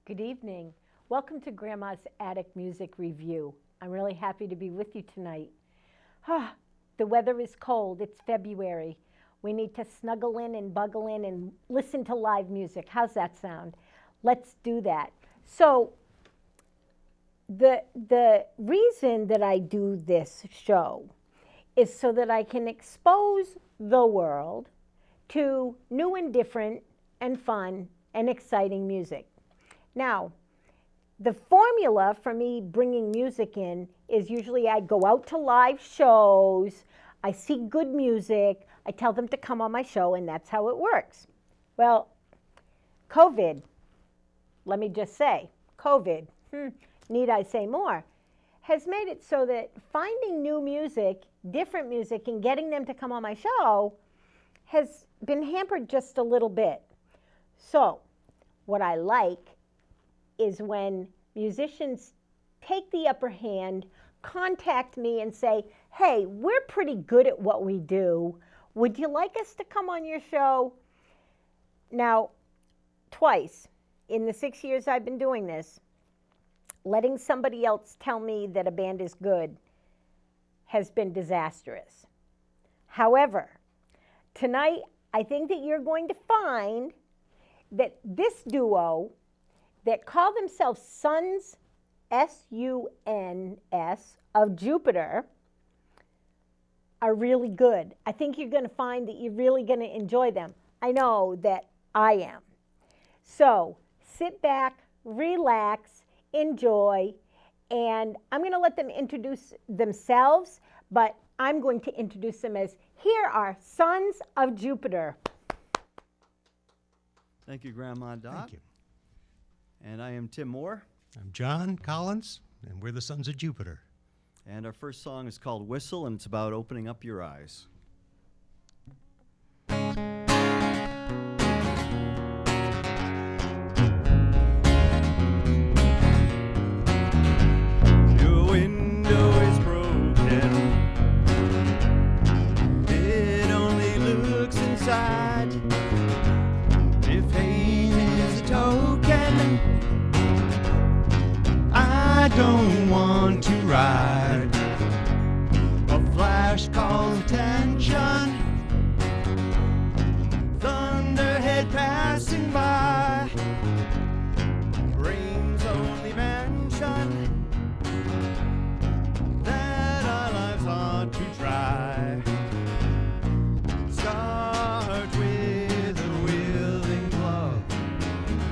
Good evening. Welcome to Grandma's Attic Music Review. I'm really happy to be with you tonight. The weather is cold. It's February. We need to snuggle in and buggle in and listen to live music. How's that sound? Let's do that. So the reason that I do this show is so that I can expose the world to new and different and fun and exciting music. Now, the formula for me bringing music in is usually I go out to live shows, I see good music, I tell them to come on my show, and that's how it works. Well, COVID, let me just say, COVID, need I say more, has made it so that finding new music, different music, and getting them to come on my show has been hampered just a little bit. So, what I like is when musicians take the upper hand, contact me and say, hey, we're pretty good at what we do. Would you like us to come on your show? Now, twice in the 6 years I've been doing this, letting somebody else tell me that a band is good has been disastrous. However, tonight I think that you're going to find that this duo that call themselves Sons, S-U-N-S, of Jupiter, are really good. I think you're going to find that you're really going to enjoy them. I know that I am. So sit back, relax, enjoy, and I'm going to let them introduce themselves, but I'm going to introduce them as, here are Sons of Jupiter. Thank you, Grandma Dot. Thank you. And I am Tim Moore. I'm John Collins, and we're the Sons of Jupiter. And our first song is called Whistle, and it's about opening up your eyes. Your window is broken. It only looks inside. If hate is a token, I don't want to ride. A flash calls attention. Thunderhead passing by. Brains only mention that our lives ought to try. Start with a willing glove.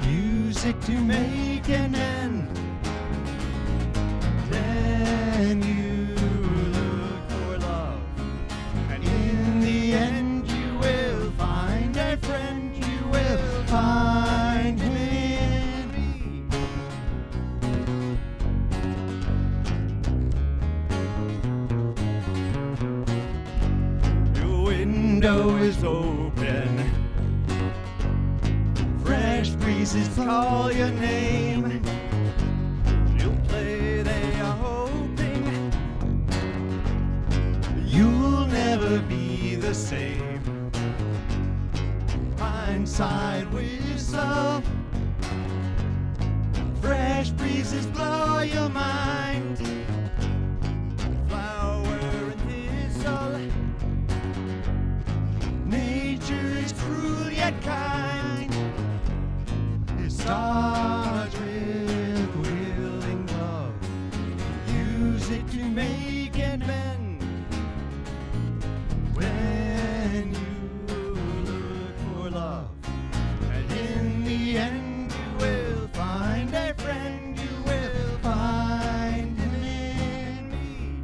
Music to make an end. Then you look for love, and in the end you will find a friend. You will find him in me. Your window is open. Fresh breezes call your name. You'll play, they are hoping. You'll never be the same. Hindsight whistle. Fresh breezes blow your mind. Flower and thistle. Nature is cruel yet kind. It starts with willing love. use it to make and mend. When you look for love, and in the end you will find a friend, you will find him in me.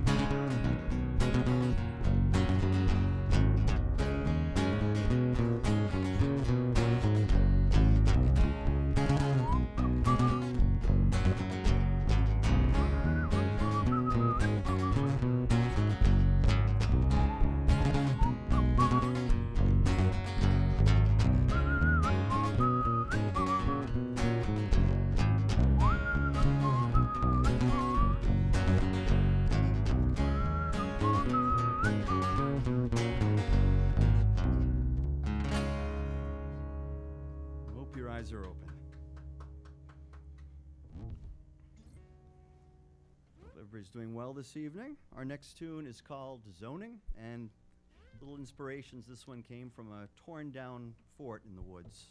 Hope your eyes are open. Hope everybody's doing well this evening. Our next tune is called Zoning, and little inspirations. This one came from a torn down fort in the woods.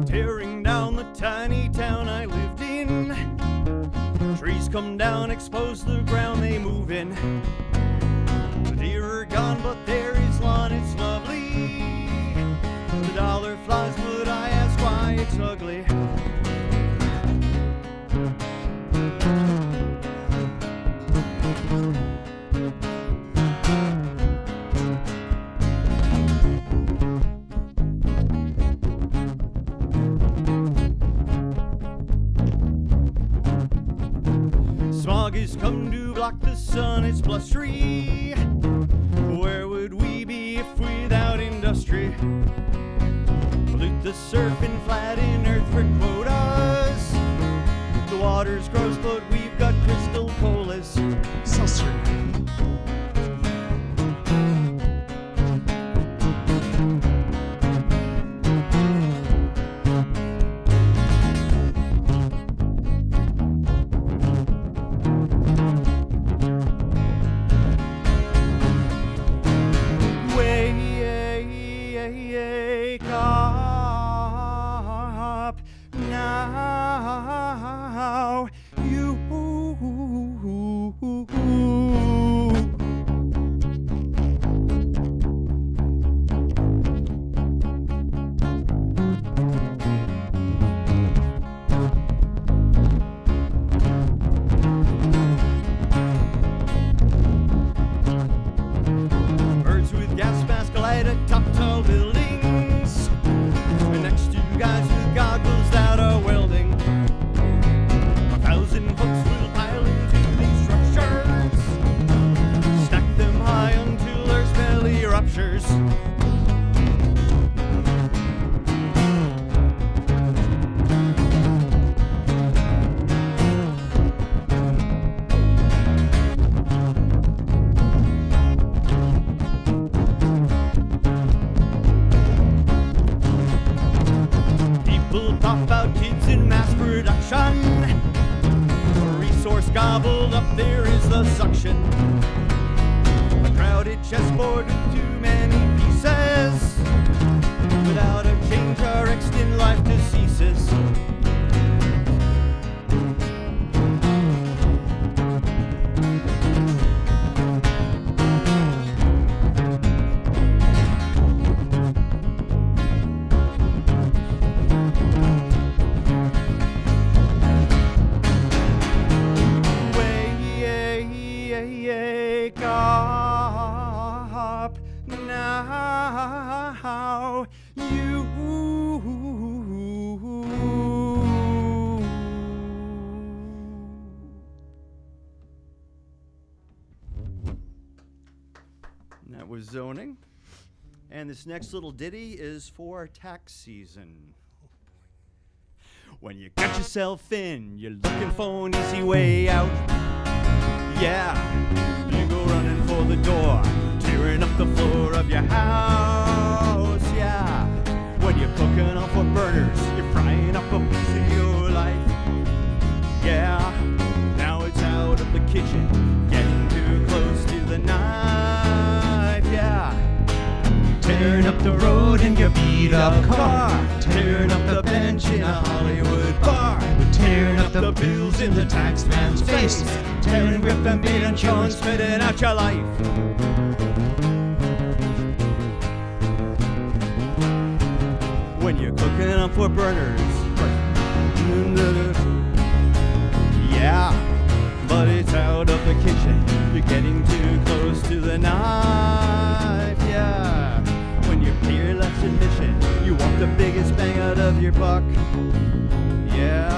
Tearing down the tiny town I lived in. Trees come down, expose the ground they move in. The deer are gone, but there is lawn, it's lovely. The dollar flies, but I ask why it's ugly. Smog has come to block the sun, it's blustery. Where would we be if without industry? Pollute the surf and flatten earth for quotas. The water's gross, but we've got crystal colas. Seltzer. Wake up now, you. Birds with gas mask light atop tall buildings, and next to guys with goggles that are welding. 1,000 folks will pile into these structures, stack them high until Earth's belly ruptures. People pop out kids in mass production. A resource gobbled up, there is the suction. A crowded chessboard with too many pieces. Without a change, our extant life deceases. stop now. You that was zoning. And this next little ditty is for tax season. When you got yourself in, you're looking for an easy way out. Yeah, you go running for the door, tearing up the floor of your house. Yeah, when you're cooking off for burners, you're frying up a piece of your life. Yeah, now it's out of the kitchen, getting too close to the knife. Yeah, tearing up the road in your beat-up car, tearing up the bench in a Hollywood bar, tearing up the bills in the tax man's face, tearing, ripping, beating, chewing, spitting out your life. When you're cooking up for burners, yeah, but it's out of the kitchen, you're getting too close to the knife. Yeah, when you pay your last admission, you want the biggest bang out of your buck. Yeah,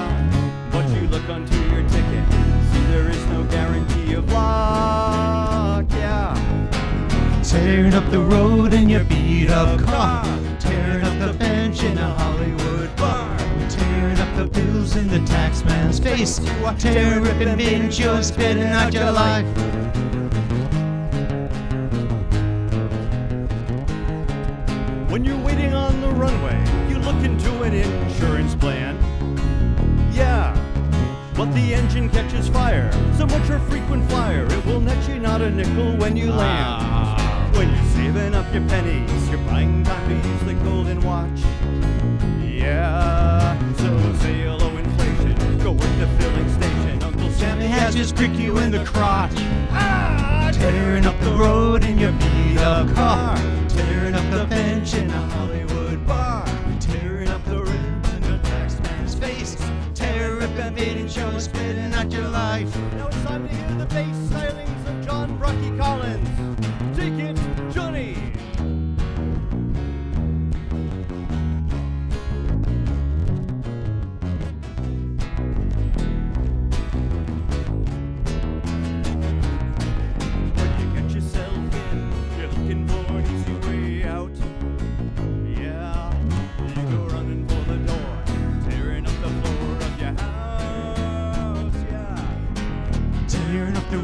but you look onto your ticket, see there is no guarantee of luck. Yeah, tearing up the road in your beat-up car, tearing up the bench in a Hollywood bar, tearing up the bills in the tax man's face, tearing, ripping, beating, chewing, spitting out your life. When you're waiting on the runway, you look into an insurance plan. Yeah, but the engine catches fire. So much for frequent flyer, it will net you not a nickel when you land. When you're saving up your pennies, you're buying time to use the golden watch. Yeah, so say hello inflation, go work the filling station. Uncle Sammy has just prick you in the crotch. Tearing up the road in your beat-up car, tearing up the bench in a Hollywood bar, tearing up the rims in the tax man's face, tearing, ripping, beating, showing, spitting out your life. Now it's time to hear the bass stylings of John Brocky Collins. Take it, Johnny!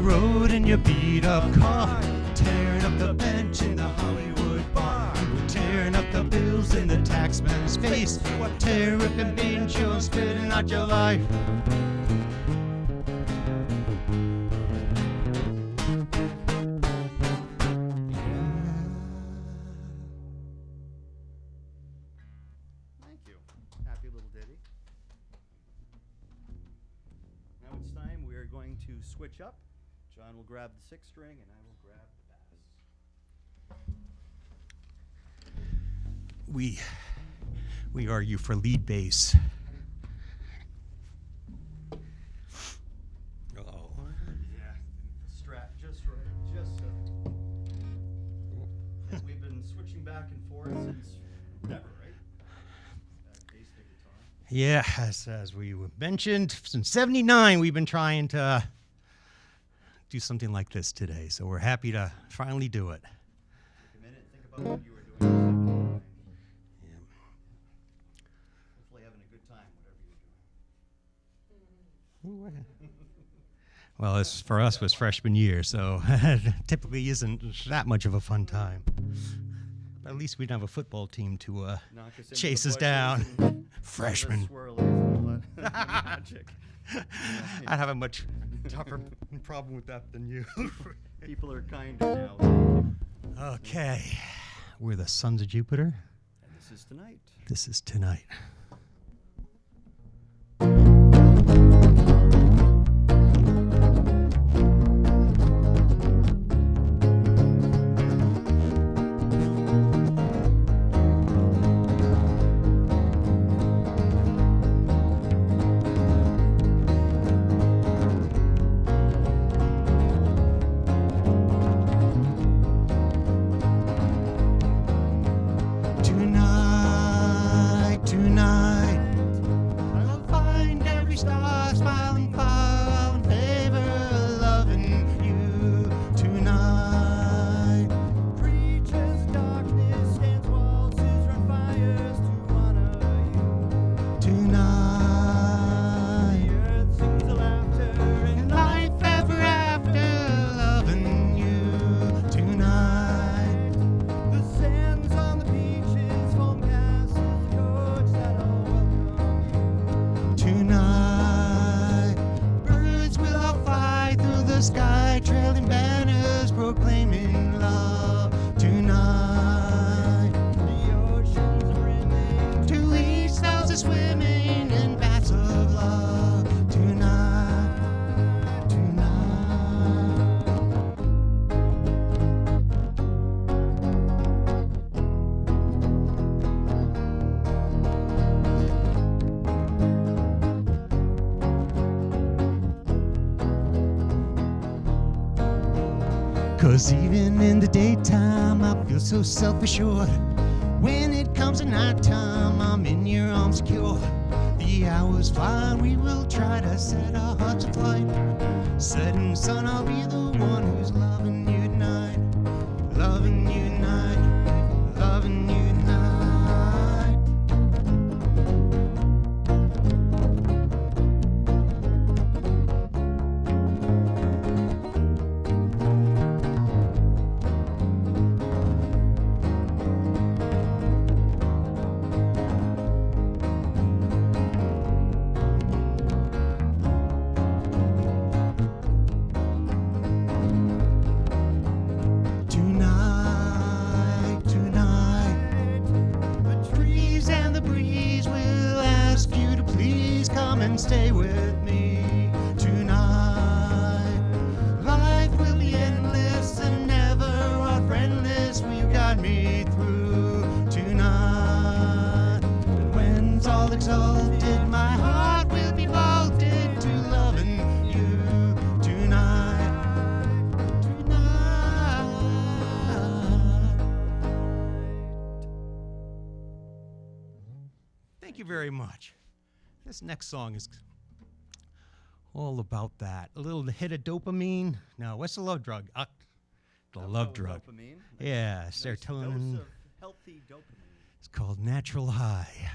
Road in your beat-up car, tearing up the bench in the Hollywood bar, tearing up the bills in the taxman's face, tearing, ripping, beating, chewing, spitting out your life. Thank you. Happy little ditty. Now it's time we are going to switch up. John will grab the sixth string and I will grab the bass. We argue for lead bass. Uh-oh. Yeah, strat just right, just so. And we've been switching back and forth since never, right? Bass to guitar. Yeah, as we mentioned, since '79 we've been trying to do something like this today, so we're happy to finally do it. Take a minute, think about what you were doing. Yeah. Hopefully having a good time, whatever you're doing. Well, this for us was freshman year, so typically isn't that much of a fun time. But at least we didn't have a football team to chase us down. Freshman. Magic. I'd have a much tougher problem with that than you. People are kinder now. Okay. We're the Sons of Jupiter. And this is tonight. This is tonight. 'Cause even in the daytime I feel so self-assured. When it comes to nighttime, I'm in your arms secure. The hours fly, we will try to set our hearts aflight. Setting sun, I'll be the one who's loving you tonight. Loving you tonight. Loving you tonight. Stay with me tonight. Life will be endless and never are friendless. We've got me through tonight. And when's all exalted, my heart will be vaulted to loving you tonight. Tonight. Thank you very much. This next song is all about that. A little hit of dopamine. No, what's the love drug? The love drug. Dopamine. Yeah, Nice serotonin. dose of healthy dopamine. It's called Natural High.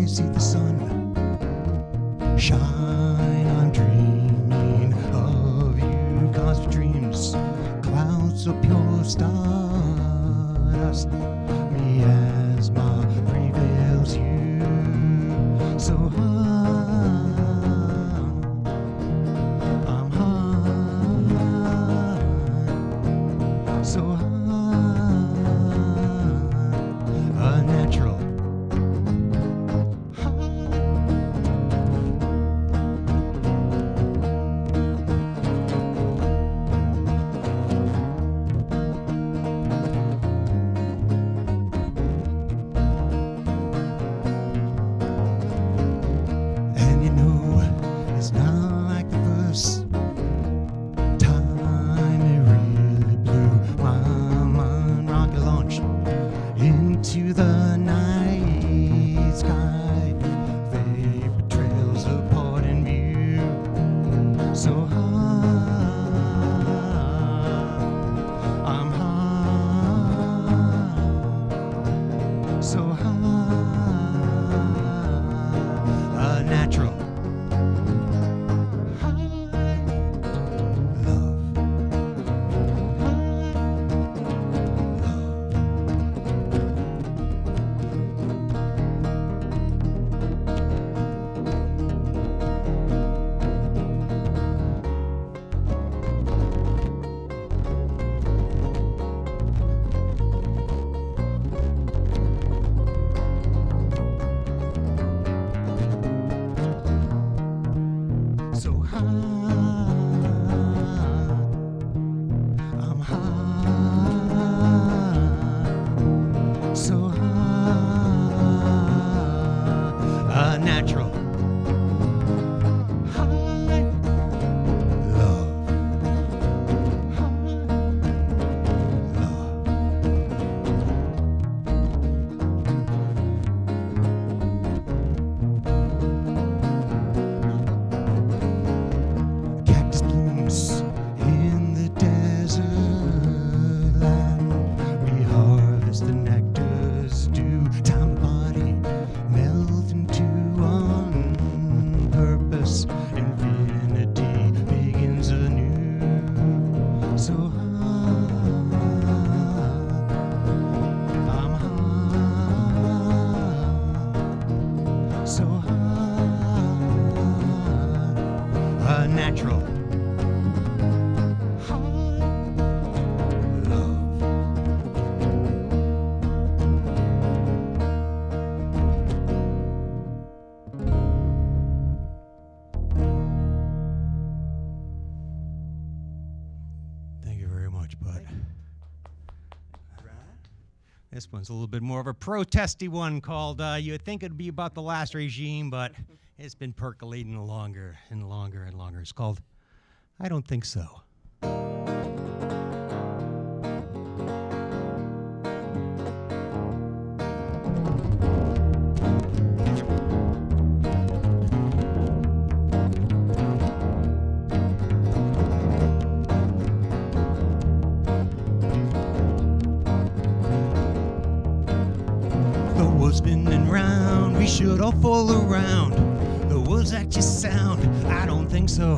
See the sun shine, I'm dreaming of you. Cosmic dreams, clouds of pure stardust. Miasma prevails you so high. I'm high, so high, a natural. Into the night sky, vapor trails apart in view, so high, I'm high, so high, a natural. So high, I'm high, so high, a natural high, love, high, love. Cactus blooms in the desert land. We harvest the nectar's dew. Time body melt into one purpose. Infinity begins anew. So high, I'm high, so high, a natural high. This one's a little bit more of a protesty one called, you'd think it'd be about the last regime, but it's been percolating longer and longer and longer. It's called I Don't Think So. Spinning round, we should all fall around the words that you sound. I don't think so.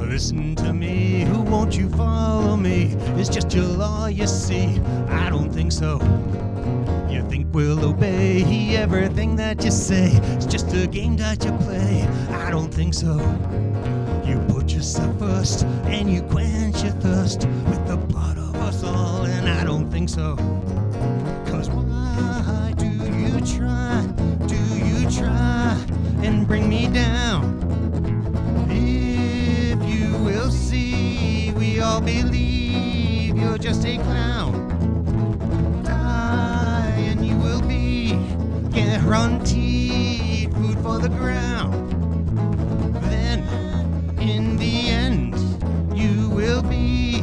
Listen to me, who won't you follow me? It's just your law, you see. I don't think so. You think we'll obey everything that you say? It's just a game that you play. I don't think so. You put yourself first and you quench your thirst with the blood of us all, and I don't think so. 'Cause why do you try and bring me down? If you will see, we all believe you're just a clown. Die and you will be guaranteed food for the ground. Then, in the end, you will be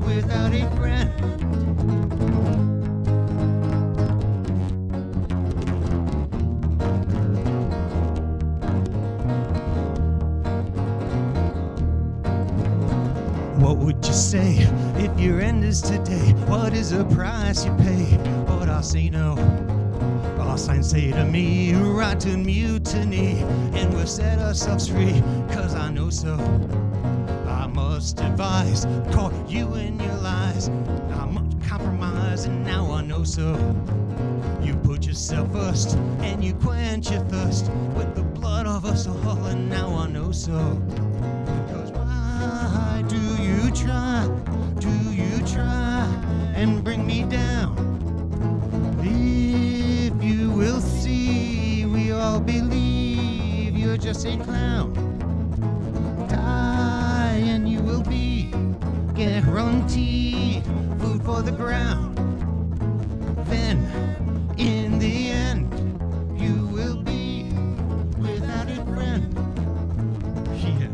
without a friend. What would you say if your end is today? What is the price you pay? But I'll say no. All signs say to me, rotten mutiny, and we'll set ourselves free, 'cause I know so. I must advise, caught you in your lies. I must compromise, and now I know so. You put yourself first, and you quench your thirst with the blood of us all, and now I know so. Do you try and bring me down? If you will see, we all believe you're just a clown. Die and you will be guaranteed food for the ground. Then, in the end, you will be without a friend. Yeah.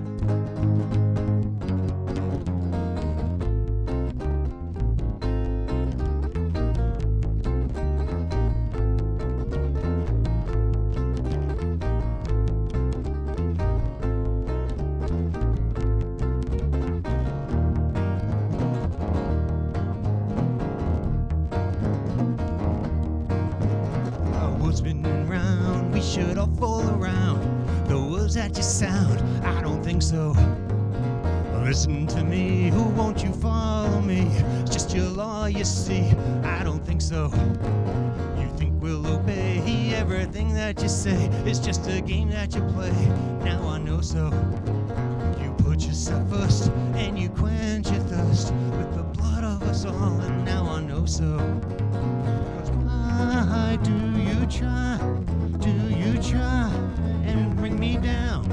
Spinning round, we should all fall around the words that you sound. I don't think so. Listen to me, who won't you follow me? It's just your law, you see. I don't think so. You think we'll obey everything that you say? It's just a game that you play. Now I know so. You put yourself first and you quench your thirst with the blood of us all, and now I know so. Why do you try and bring me down?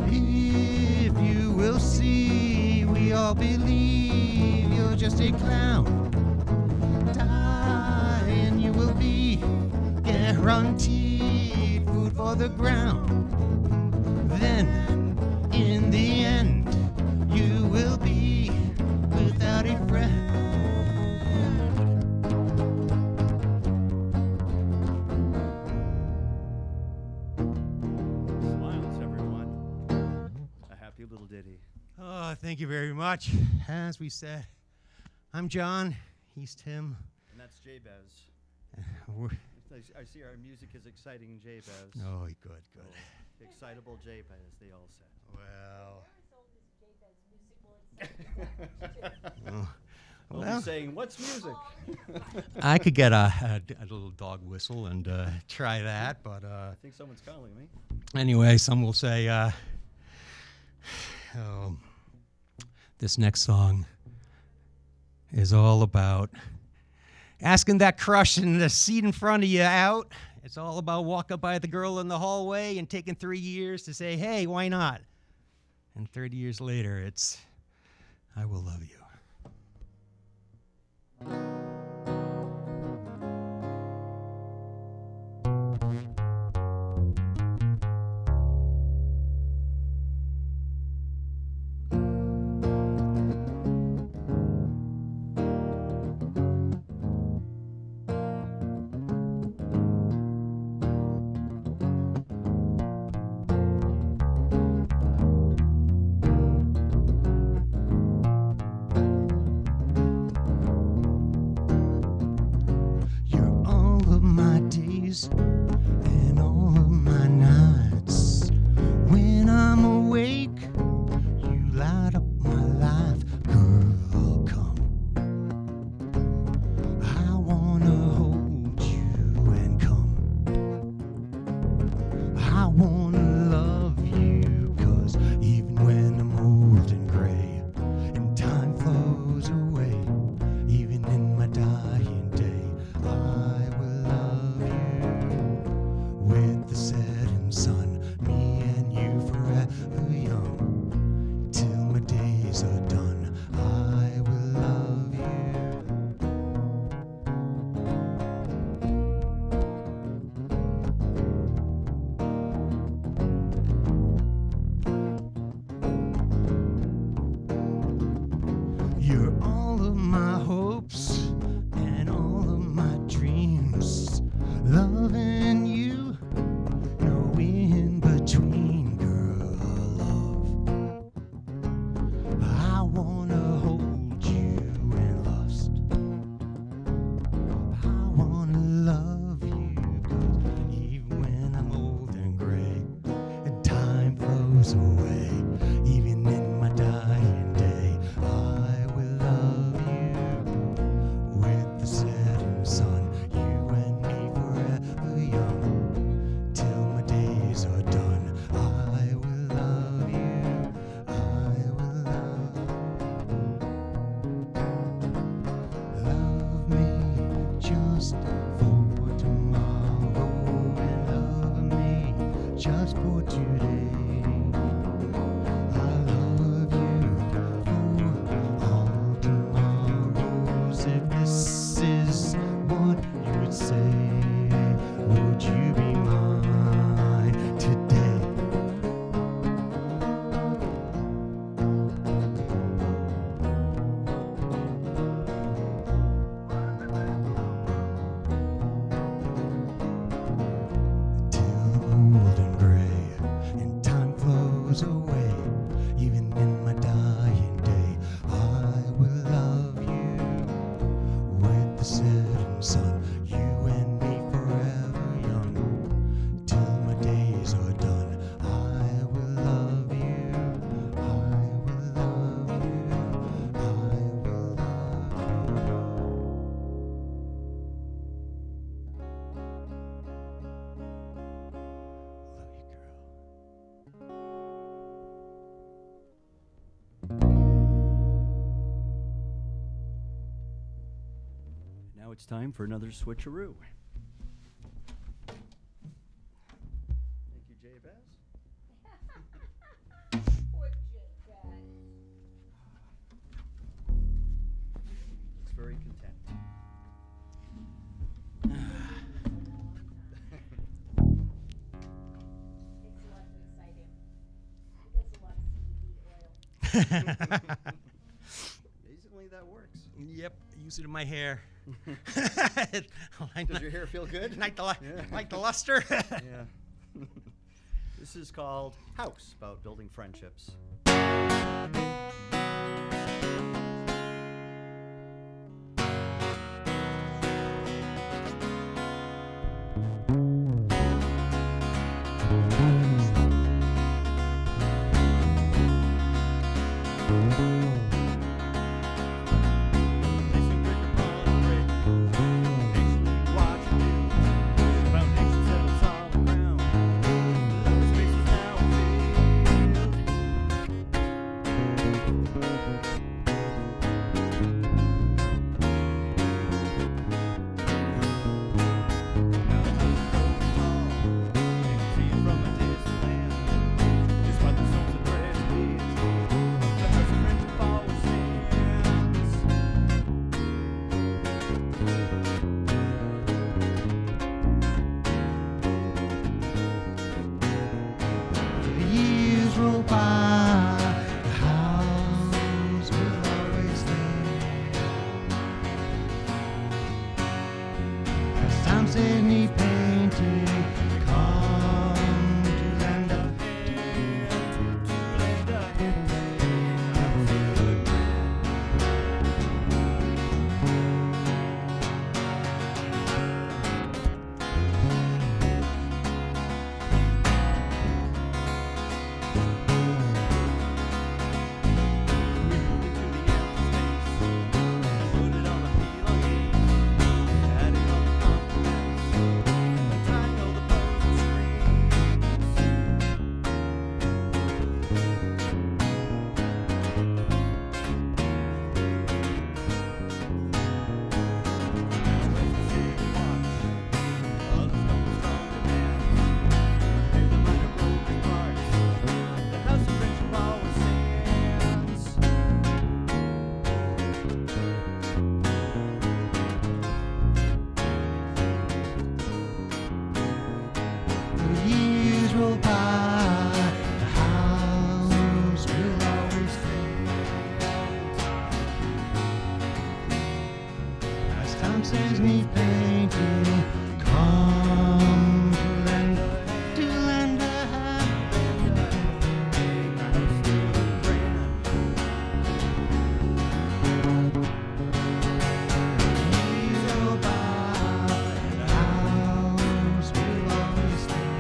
If you will see, we all believe you're just a clown. Die and you will be guaranteed food for the ground. Then, in the end, you will be without a friend. Little ditty. Oh, thank you very much. As we said, I'm John. He's Tim. And that's Jabez. We're I see our music is exciting Jabez. Oh, good. Excitable Jabez, they all said. Well. Well, he's saying, what's music? I could get a little dog whistle and try that, but I think someone's calling me. Anyway, some will say, this next song is all about asking that crush in the seat in front of you out. It's all about walking by the girl in the hallway and taking 3 years to say, hey, why not? And 30 years later, it's, I will love you. You're all of my hopes and all of my dreams. Loving you, no in between, girl. Love, I wanna hold you in lust. I wanna love you, 'cause even when I'm old and gray and time flows away, even in my dying day, I will love you with the setting sun. You and me forever young, till my days are done. I will love you, I will love me just for tomorrow, and love me just for today. I love you for all tomorrows. If this is what you would say, would you be mine today? Till I'm old and gray and time flows away, even in my dying day, I will love you with the setting sun. You and me forever young, till my days are done. I will love you, I will love you, I will love you. Love you, girl. Now it's time for another switcheroo. Thank you, Jabez. Looks very content. Basically, that works. Yep, use it in my hair. Does your hair feel good? Like the, Yeah. like the luster. Yeah. This is called House, about building friendships. Placing brick upon brick, patiently watch build. Foundation settles on the ground. Love space is now filled. Some says need painting. Come to lend a hand. Please go by the house we'll always stay.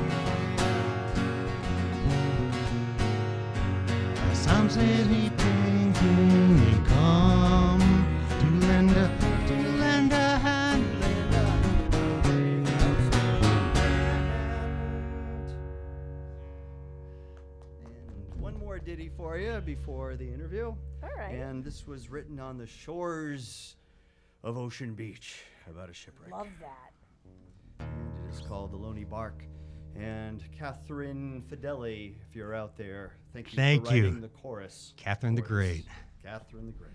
Some says need painting. Come to lend a hand. And one more ditty for you before the interview. All right. And this was written on the shores of Ocean Beach about a shipwreck. Love that. And it is called The Lonely Bark. And Catherine Fideli, if you're out there, thank you Thank for you. writing the chorus. Catherine the for us. Great. Catherine the Great.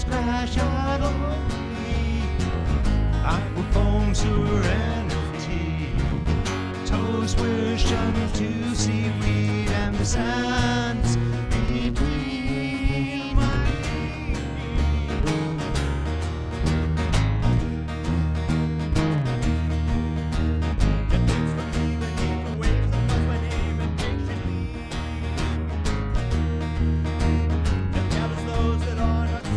Crash out over me, aquafoam serenity, toes were shunned to seaweed and the sands between my feet. It waits for me beneath the waves that buzz my name impatiently. It gathers those that are not safe.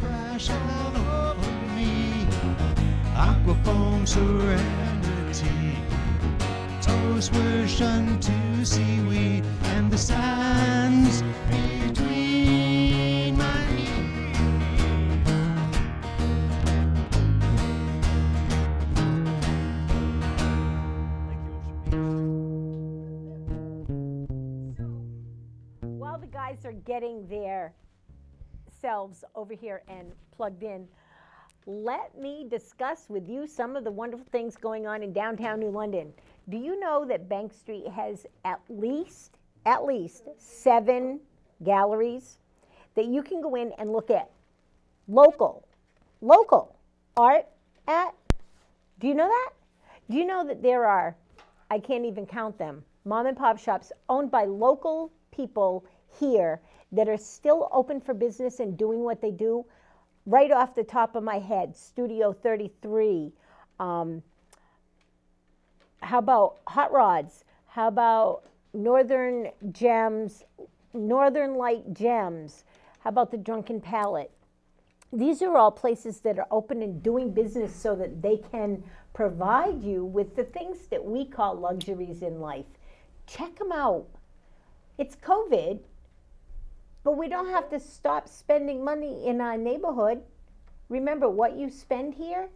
Crash out over me, aquafoam serenity, toes were shunned to seaweed and the sands between my knees. While the guys are getting their selves over here and plugged in, let me discuss with you some of the wonderful things going on in downtown New London. Do you know that Bank Street has at least 7 galleries that you can go in and look at local art at? Do you know that? Do you know that there are, I can't even count them, mom and pop shops owned by local people here that are still open for business and doing what they do? Right off the top of my head, Studio 33. How about Hot Rods? How about Northern Light Gems? How about the Drunken Palette? These are all places that are open and doing business so that they can provide you with the things that we call luxuries in life. Check them out. It's COVID, but we don't have to stop spending money in our neighborhood. Remember, what you spend here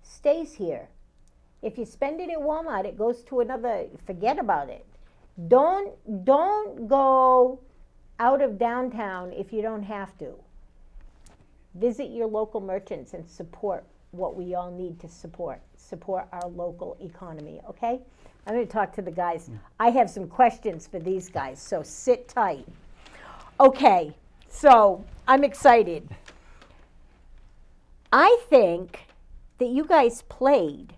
stays here. If you spend it at Walmart, it goes to another, forget about it. Don't go out of downtown if you don't have to. Visit your local merchants and support what we all need to support our local economy, okay? I'm going to talk to the guys. I have some questions for these guys, so sit tight. Okay, so I'm excited. I think that you guys played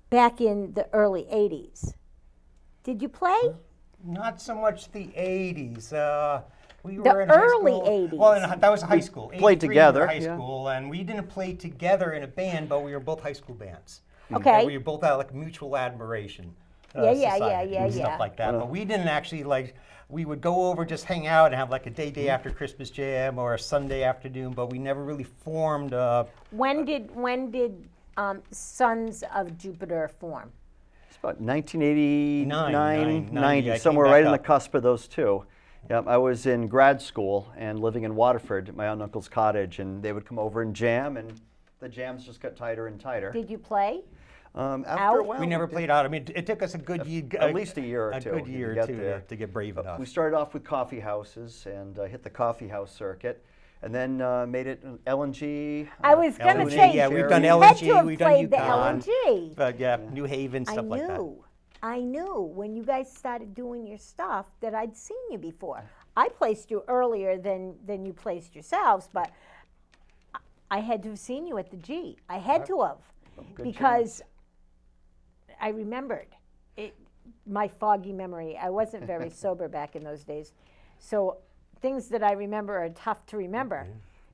back in the early 80s. Did you play? Not so much the 80s. We The were in high early school. 80s. Well, that was high school. played 83 together, we were high yeah. school, and we didn't play together in a band, but we were both high school bands. Okay. And we were both out like mutual admiration. Yeah, society and yeah. stuff like that. But we didn't actually like. We would go over, just hang out, and have like a day after Christmas jam or a Sunday afternoon. But we never really formed. When did Sons of Jupiter form? It's about 1989, 90, I came somewhere back right on the up. cusp of those two. Yep, I was in grad school and living in Waterford at my aunt and uncle's cottage, and they would come over and jam, and the jams just got tighter and tighter. Did you play? After out? a while, We never played out. I mean, it took us a good year, at least a year or a two good to year get or two there. to get brave enough. We started off with coffee houses and hit the coffee house circuit, and then made it an L&G. I was gonna L&G, say, yeah, we've done you L&G, had to have we've done played the UConn. L&G. But yeah, New Haven, stuff like that. I knew when you guys started doing your stuff that I'd seen you before. I placed you earlier than you placed yourselves, but I had to have seen you at the G. I had to have, good because I remembered it. My foggy memory. I wasn't very sober back in those days, so things that I remember are tough to remember.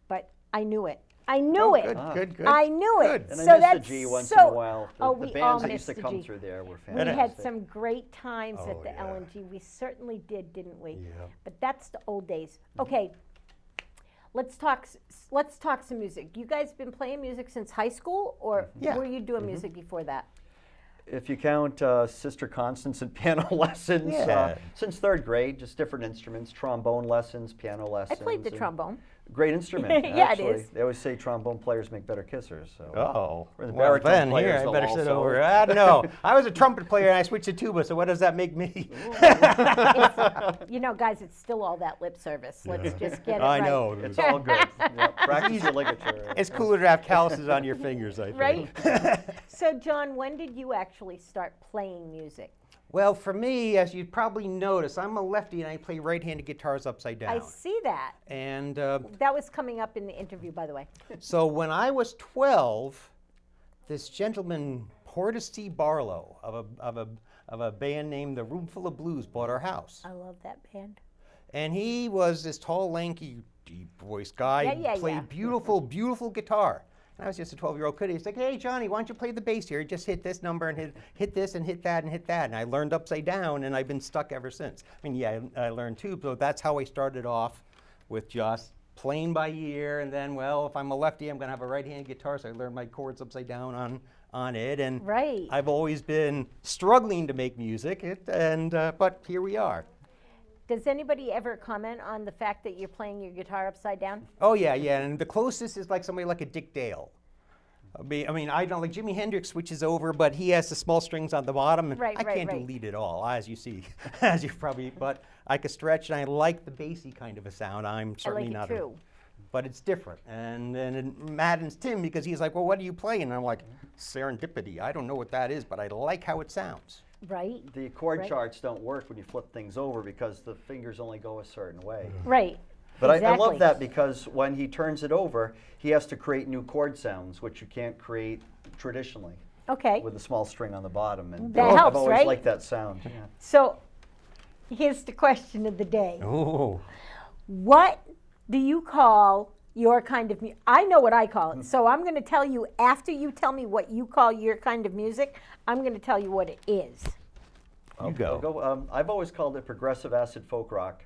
But I knew it. I knew it. Good. I knew it. And I So miss that's the G once so, in a while. Oh, The we bands all that missed used to the come G. through there were We fantastic. had some great times at Oh, the yeah. L&G. We certainly did, didn't we? Yeah. But that's the old days. Okay, let's talk some music. You guys been playing music since high school, or Yeah. were you doing music before that? If you count Sister Constance and piano lessons, Yeah. since third grade, just different instruments, trombone lessons, piano I lessons. played the and trombone. Great instrument, Yeah, it actually. is. They always say trombone players make better kissers. So. Oh, Or the well baritone then, players here, I will better sit also. over. No, I was a trumpet player and I switched to tuba, so what does that make me? You know, guys, it's still all that lip service. Let's just get it I right. know. It's all good. Yeah, practice your ligature. It's cooler to have calluses on your fingers, I think. Right? So, John, when did you actually start playing music? Well, for me, as you'd probably notice, I'm a lefty and I play right-handed guitars upside down. I see that. And That was coming up in the interview, by the way. so when I was 12, this gentleman, Portis C. Barlow, of a band named the Roomful of Blues, bought our house. I love that band. And he was this tall, lanky, deep-voiced guy. Yeah. Played beautiful, beautiful guitar. And I was just a 12-year-old kid. He's like, "Hey, Johnny, why don't you play the bass here? Just hit this number and hit this and hit that and hit that." And I learned upside down, and I've been stuck ever since. I mean, yeah, I learned too, so that's how I started off, with just playing by ear. And then, well, if I'm a lefty, I'm going to have a right-handed guitar, so I learned my chords upside down on it. And Right. I've always been struggling to make music, but here we are. Does anybody ever comment on the fact that you're playing your guitar upside down? Oh yeah, and the closest is like somebody like a Dick Dale. I mean, I don't like Jimi Hendrix switches over, but he has the small strings on the bottom, and Right, I can't right. do lead at all, as you see, as you probably. But I can stretch, and I like the bassy kind of a sound. I'm certainly I like not. it too. But it's different, and it maddens Tim because he's like, "Well, what do you play?" And I'm like, "Serendipity. I don't know what that is, but I like how it sounds." Right? The chord Right. charts don't work when you flip things over because the fingers only go a certain way. Right. But I exactly. love that because when he turns it over, he has to create new chord sounds, which you can't create traditionally Okay. with a small string on the bottom. And That I've helps, always right? liked that sound. Yeah. So, here's the question of the day. Oh. What do you call your kind of music? I know what I call it. So I'm going to tell you, after you tell me what you call your kind of music, I'm going to tell you what it is. You go. I'll go, I've always called it progressive acid folk rock.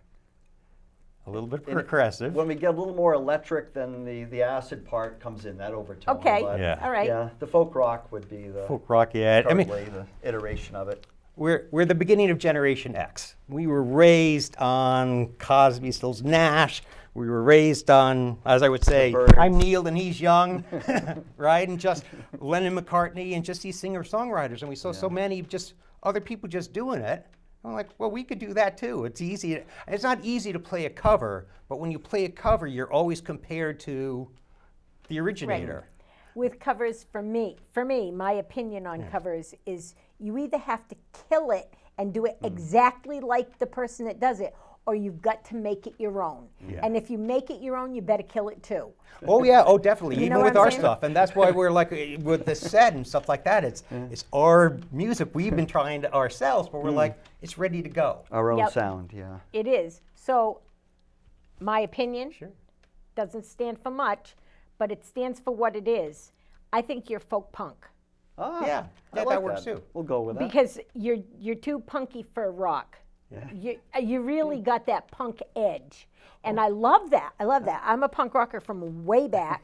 A little bit progressive. When we get a little more electric, then the acid part comes in, that overtone. Okay. But Yeah. All right. Yeah, the folk rock would be the Folk rock, yeah. I mean, currently the iteration of it. we're the beginning of Generation X. We were raised on Cosby, Stills, Nash. We were raised on, as I would say, Byrds. I'm Neil and he's young, right? And just Lennon, McCartney, and just these singer-songwriters. And we saw so many just other people just doing it. I'm like, well, we could do that too. It's easy. It's not easy to play a cover, but when you play a cover, you're always compared to the originator. with covers, for me, my opinion on covers is you either have to kill it and do it exactly like the person that does it, or you've got to make it your own. Yeah. And if you make it your own, you better kill it too. Oh yeah, oh definitely, You know even what with I'm our saying? stuff, and that's why we're like with the set and stuff like that. It's our music. We've been trying to ourselves, but we're like, it's ready to go. Our own Yep. sound, yeah. It is. So, my opinion Sure. doesn't stand for much, but it stands for what it is. I think you're folk punk. Ah, Yeah, I that like works too. We'll go with that. Because you're too punky for rock. You really got that punk edge, and I love that. I'm a punk rocker from way back.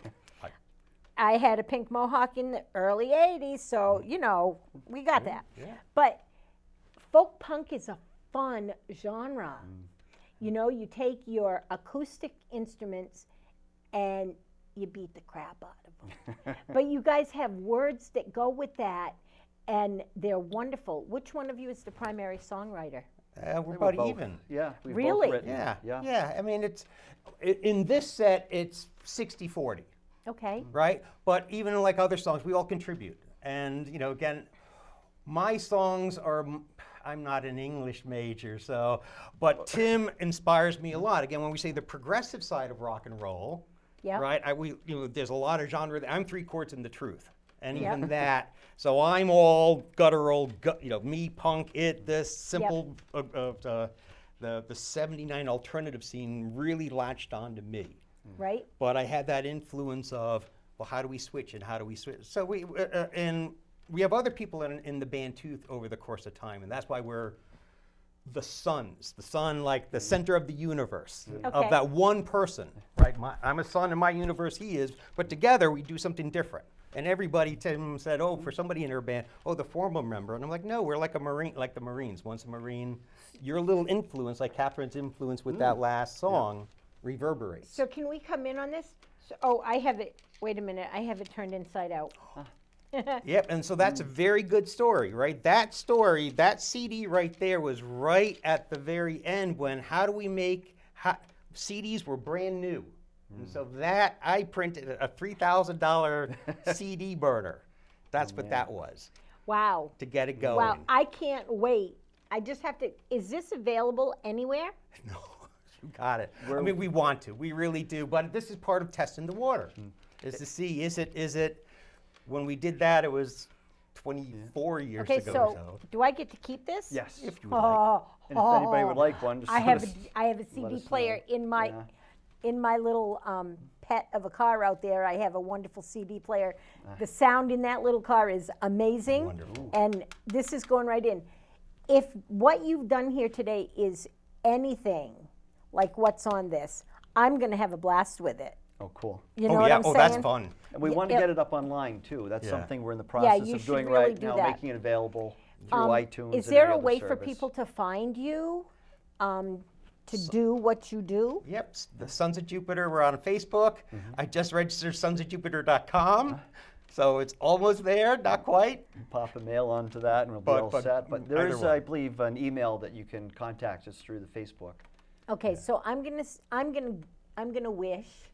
I had a pink mohawk in the early '80s, so you know we got that. Yeah. But folk punk is a fun genre. You know, you take your acoustic instruments and you beat the crap out of them. But you guys have words that go with that, and they're wonderful. Which one of you is the primary songwriter? We're We about both- even. Yeah, we've Really? both written. Yeah, Yeah. yeah. I mean, in this set, it's 60-40, Okay. right? But even like other songs, we all contribute. And you know, again, my songs are. I'm not an English major, but Tim inspires me a lot. Again, when we say the progressive side of rock and roll, Yep. right? There's a lot of genre. I'm 3 chords in the truth, and Yep. even that. So I'm all guttural, me punk it. This simple, the '79 alternative scene really latched on to me. Right? But I had that influence of, well, how do we switch and how do we switch? So we have other people in the band too over the course of time, and that's why we're the sons. The sun, like the center of the universe, Okay. of that one person, right? I'm a son in my universe, he is, but together we do something different. And everybody, Tim said, oh, for somebody in our band, oh, the former member. And I'm like, no, we're like a Marine, like the Marines. Once a Marine, your little influence, like Catherine's influence with that last song, reverberates. So can we come in on this? So, I have it. Wait a minute. I have it turned inside out. Yep, and so that's a very good story, right? That story, that CD right there was right at the very end when CDs were brand new. And so that, I printed a $3,000 CD burner. That's what that was, Wow. to get it going. Wow. I can't wait. I just have to. Is this available anywhere? No, you got it. I mean, we want to, we really do, but this is part of testing the water, is to see, is it, when we did that, it was 24 years Okay, ago. so do I get to keep this? Yes. If you would like. Oh, And if anybody would like one, just I let have us- I have a let CD us player know. in my Yeah. in my little pet of a car out there. I have a wonderful CD player. The sound in that little car is amazing. Wonderful. And this is going right in. If what you've done here today is anything like what's on this, I'm going to have a blast with it. Oh, cool. You know Oh what yeah, I'm saying? that's fun. And we Yeah, want to it- get it up online too. That's Yeah. something we're in the process you of should doing really right do now, that. making it available through iTunes. Is and there every a other way for service. people to find you to do what you do? Yep, the Sons of Jupiter, we're on Facebook. I just registered sonsofjupiter.com. So it's almost there, not quite. Pop a mail onto that and we'll be But- all but set. But there either is, one. I believe, an email that you can contact us through the Facebook. Okay, so I'm gonna wish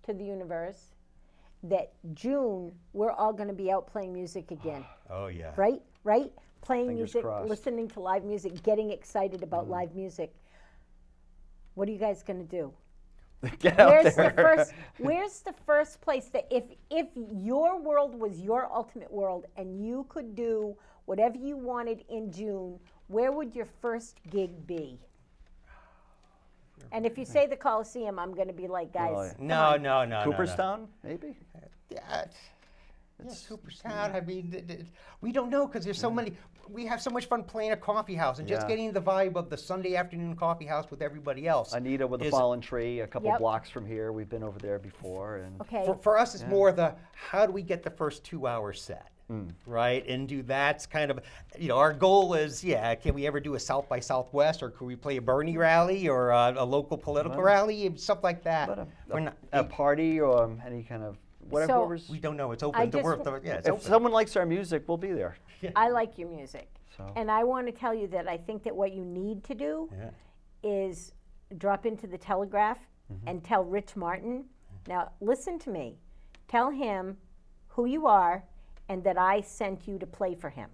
to the universe that June we're all gonna be out playing music again, Oh yeah. right? Right? Playing Fingers music, crossed. listening to live music, getting excited about live music. What are you guys gonna do? Get out Where's there. the first? Where's the first place that if your world was your ultimate world and you could do whatever you wanted in June, where would your first gig be? And if you say the Coliseum, I'm going to be like, guys, Oh, yeah. come No, on. no, no. Cooperstown, maybe? Yeah, it's Cooperstown. I mean, we don't know because there's so many. We have so much fun playing a coffee house and just Yeah. getting the vibe of the Sunday afternoon coffee house with everybody else. Anita with the is- Fallen Tree, a couple Yep. blocks from here. We've been over there before. And Okay. For us, it's more the how do we get the first 2 hours set, right? And do that's kind of, our goal is, can we ever do a South by Southwest or could we play a Bernie rally or a local political rally, stuff like that? But We're not, a party or any kind of whatever. So- we don't know. It's I open. just It's If open. someone likes our music, we'll be there. I like your music. So. And I want to tell you that I think that what you need to do Yeah. is drop into the Telegraph and tell Rich Martin, now listen to me, tell him who you are and that I sent you to play for him.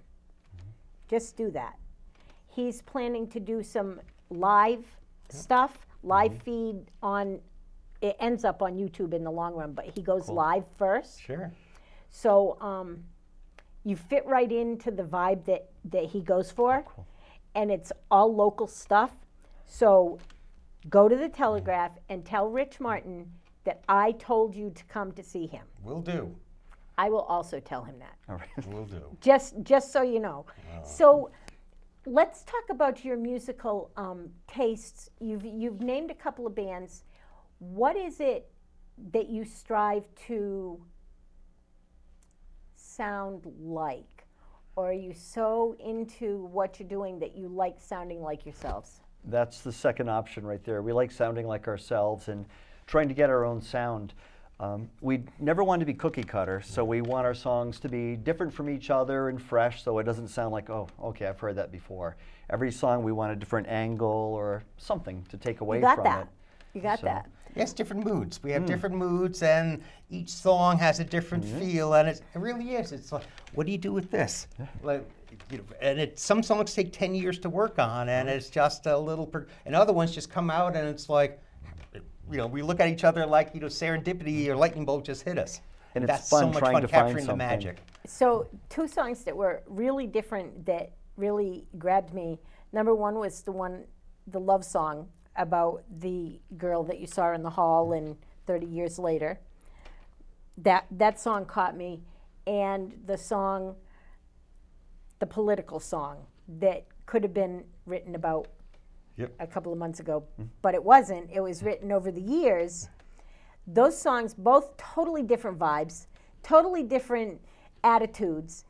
Just do that. He's planning to do some live stuff, live feed on, it ends up on YouTube in the long run, but he goes live first. Sure. So you fit right into the vibe that he goes for, and it's all local stuff. So go to the Telegraph and tell Rich Martin that I told you to come to see him. Will do. I will also tell him that. All right. Will do. Just so you know. So let's talk about your musical tastes. You've named a couple of bands. What is it that you strive to sound like? Or are you so into what you're doing that you like sounding like yourselves? That's the second option right there. We like sounding like ourselves and trying to get our own sound. We never want to be cookie cutter, so we want our songs to be different from each other and fresh, so it doesn't sound like, oh, okay, I've heard that before. Every song we want a different angle or something to take away from it. You got So- that. Yes, different moods. We have different moods, and each song has a different feel, and it really is. It's like, what do you do with this? Like, you know, and some songs take 10 years to work on, and it's just a little. And other ones just come out, and it's like, you know, we look at each other like, you know, serendipity or lightning bolt just hit us. And it's that's fun so much trying fun to find capturing the something. magic. So 2 songs that were really different that really grabbed me. Number one was the love song about the girl that you saw in the hall and 30 years later. That song caught me. And the song, the political song that could have been written about a couple of months ago, but it wasn't. It was written over the years. Those songs, both totally different vibes, totally different attitudes.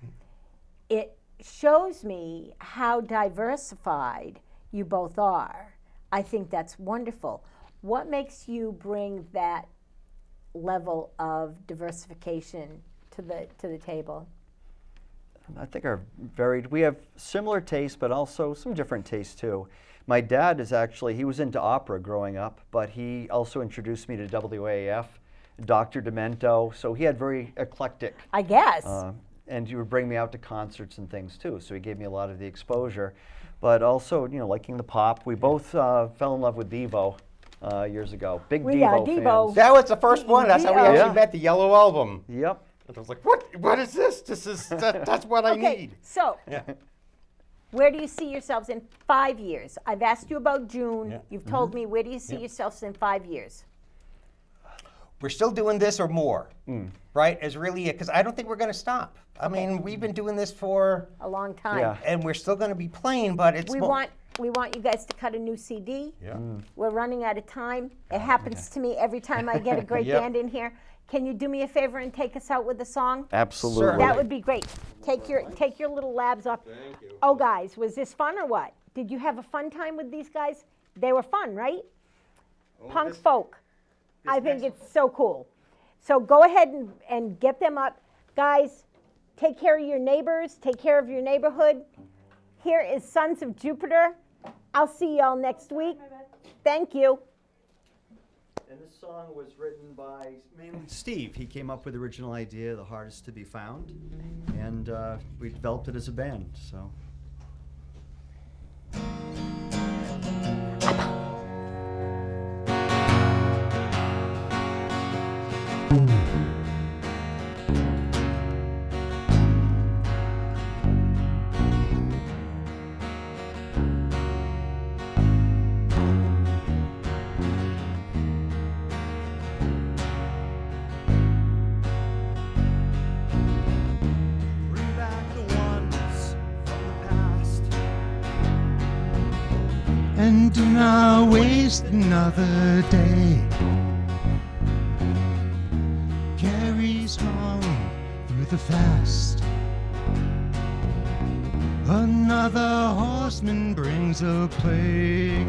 It shows me how diversified you both are. I think that's wonderful. What makes you bring that level of diversification to the table? I think are varied. We have similar tastes, but also some different tastes too. My dad is actually, he was into opera growing up, but he also introduced me to WAF, Dr. Demento, so he had very eclectic. I guess. And he would bring me out to concerts and things too, so he gave me a lot of the exposure. But also, you know, liking the pop. We both fell in love with Devo years ago. Big Devo Devo. fans. That was the first one. That's how we actually Yeah. met, the Yellow Album. Yep. And I was like, what is this? That's what I Okay, need. so Yeah. where do you see yourselves in 5 years? I've asked you about June. Yeah. You've told me, where do you see yourselves in 5 years? We're still doing this or more, right? Is really it, because I don't think we're going to stop. I mean, we've been doing this for, A long time. Yeah. and we're still going to be playing, but it's We want you guys to cut a new CD. Yeah. We're running out of time. It happens to me every time I get a great Yep. band in here. Can you do me a favor and take us out with a song? Absolutely. Certainly. That would be great. Take your little labs off. Thank you. Oh, guys, was this fun or what? Did you have a fun time with these guys? They were fun, right? Punk folk. I think it's so cool. So go ahead and get them up. Guys, take care of your neighbors. Take care of your neighborhood. Here is Sons of Jupiter. I'll see y'all next week. Thank you. And this song was written by mainly Steve. He came up with the original idea, The Hardest to Be Found, and we developed it as a band. So. Bring back the ones from the past. And do not waste another day. Carry strong through the fast. Another horseman brings a plague.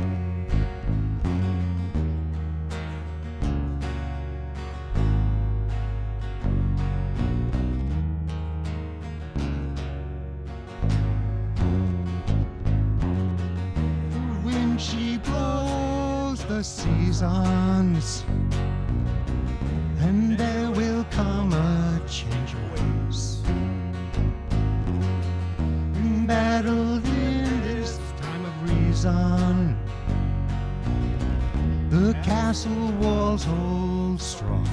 When she blows the seasons, and there will come a change away. sun. The castle walls hold strong.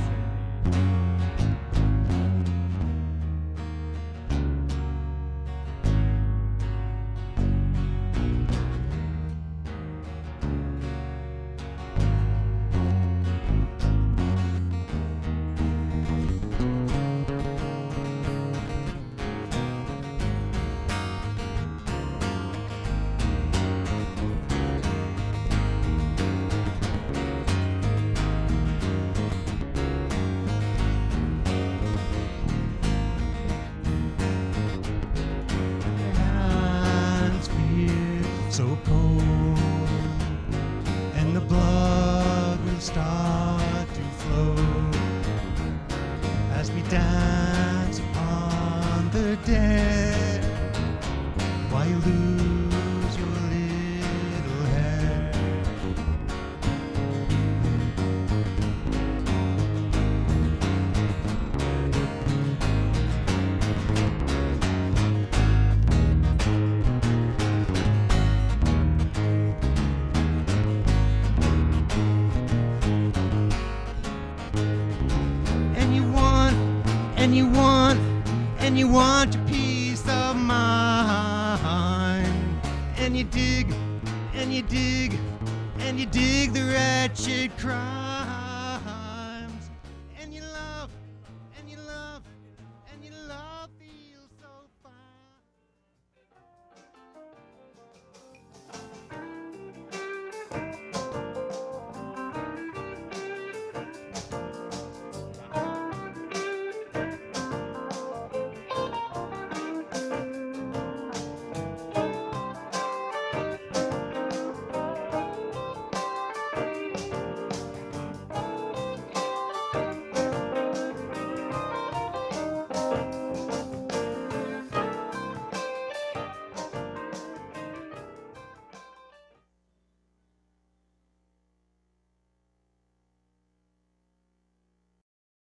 So cold, and the blood will start to flow as we dance upon the dead, while you lose your little head. And you want your peace of mind. And you dig, and you dig, and you dig the wretched crime.